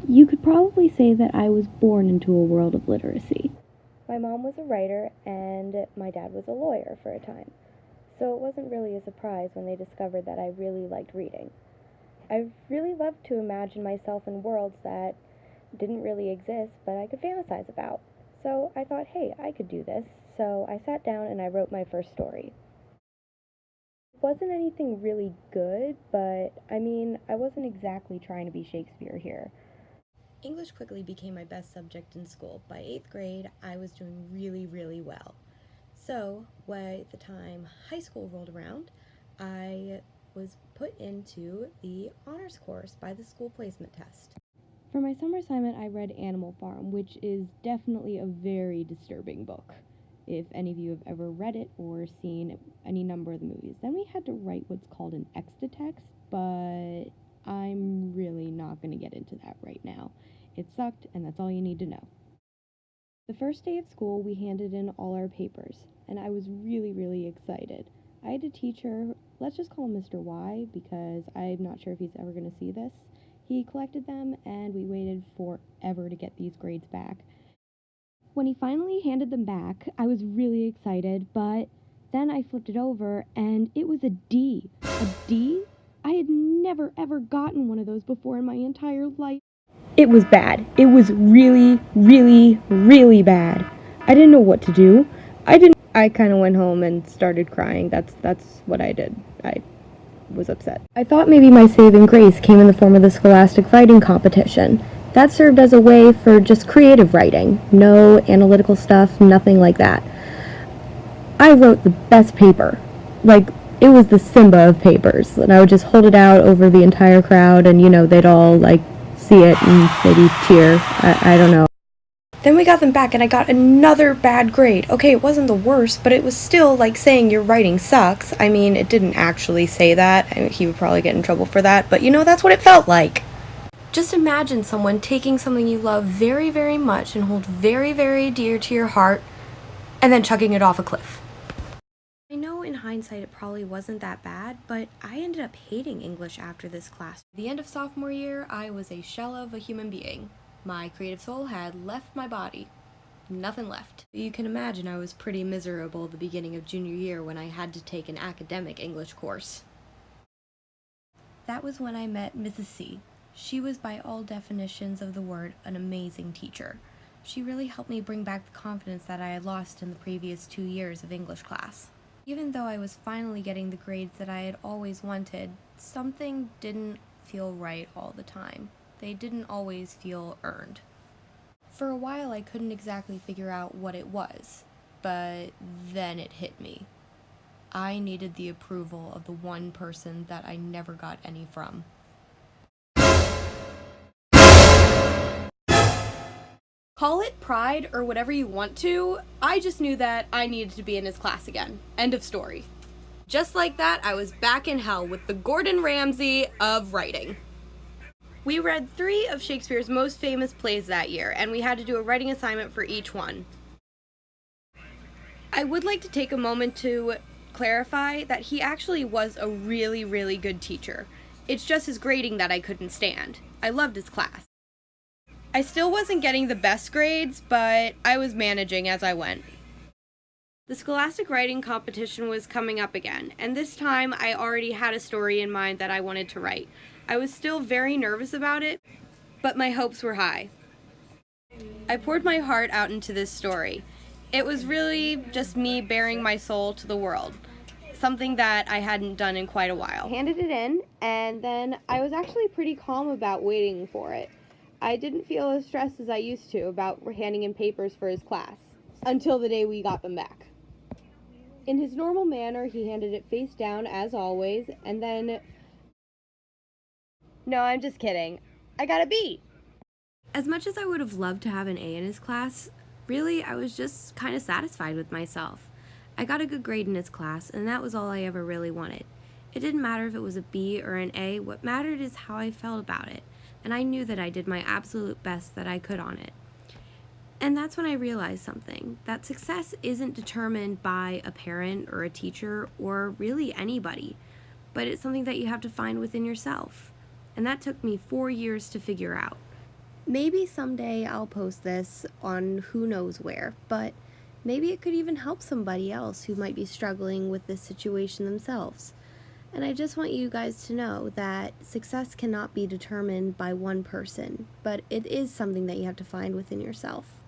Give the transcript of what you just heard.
You could probably say that I was born into a world of literacy. My mom was a writer and my dad was a lawyer for a time, so it wasn't really a surprise when they discovered that I really liked reading. I really loved to imagine myself in worlds that didn't really exist but I could fantasize about. So I thought, hey, I could do this. So I sat down and I wrote my first story. It wasn't anything really good, but I wasn't exactly trying to be Shakespeare here. English quickly became my best subject in school. By 8th grade, I was doing really, really well. So, by the time high school rolled around, I was put into the honors course by the school placement test. For my summer assignment, I read Animal Farm, which is definitely a very disturbing book. If any of you have ever read it or seen any number of the movies, then we had to write what's called an extra text, but I'm really not going to get into that right now. It sucked, and that's all you need to know. The first day of school, we handed in all our papers, and I was really, really excited. I had a teacher, let's just call him Mr. Y, because I'm not sure if he's ever going to see this. He collected them, and we waited forever to get these grades back. When he finally handed them back, I was really excited, but then I flipped it over, and it was a D. A D? I had never, ever gotten one of those before in my entire life. It was bad. It was really, really, really bad. I didn't know what to do. I kind of went home and started crying. That's what I did. I was upset. I thought maybe my saving grace came in the form of the Scholastic Writing Competition. That served as a way for just creative writing. No analytical stuff, nothing like that. I wrote the best paper. Like, it was the Simba of papers. And I would just hold it out over the entire crowd and, they'd all, see it and maybe cheer. I don't know. Then we got them back and I got another bad grade. Okay, it wasn't the worst, but it was still like saying your writing sucks. It didn't actually say that. He would probably get in trouble for that, but that's what it felt like. Just imagine someone taking something you love very, very much and hold very, very dear to your heart and then chucking it off a cliff. I know in hindsight it probably wasn't that bad, but I ended up hating English after this class. At the end of sophomore year, I was a shell of a human being. My creative soul had left my body. Nothing left. You can imagine I was pretty miserable at the beginning of junior year when I had to take an academic English course. That was when I met Mrs. C. She was by all definitions of the word an amazing teacher. She really helped me bring back the confidence that I had lost in the previous 2 years of English class. Even though I was finally getting the grades that I had always wanted, something didn't feel right all the time. They didn't always feel earned. For a while I couldn't exactly figure out what it was, but then it hit me. I needed the approval of the one person that I never got any from. Call it pride or whatever you want to, I just knew that I needed to be in his class again. End of story. Just like that, I was back in hell with the Gordon Ramsay of writing. We read 3 of Shakespeare's most famous plays that year, and we had to do a writing assignment for each one. I would like to take a moment to clarify that he actually was a really, really good teacher. It's just his grading that I couldn't stand. I loved his class. I still wasn't getting the best grades, but I was managing as I went. The Scholastic Writing Competition was coming up again, and this time I already had a story in mind that I wanted to write. I was still very nervous about it, but my hopes were high. I poured my heart out into this story. It was really just me bearing my soul to the world, something that I hadn't done in quite a while. I handed it in, and then I was actually pretty calm about waiting for it. I didn't feel as stressed as I used to about handing in papers for his class, until the day we got them back. In his normal manner, he handed it face down as always, and then... No, I'm just kidding. I got a B! As much as I would have loved to have an A in his class, really, I was just kind of satisfied with myself. I got a good grade in his class, and that was all I ever really wanted. It didn't matter if it was a B or an A, what mattered is how I felt about it, and I knew that I did my absolute best that I could on it. And that's when I realized something, that success isn't determined by a parent or a teacher or really anybody, but it's something that you have to find within yourself. And that took me 4 years to figure out. Maybe someday I'll post this on who knows where, but maybe it could even help somebody else who might be struggling with this situation themselves. And I just want you guys to know that success cannot be determined by one person, but it is something that you have to find within yourself.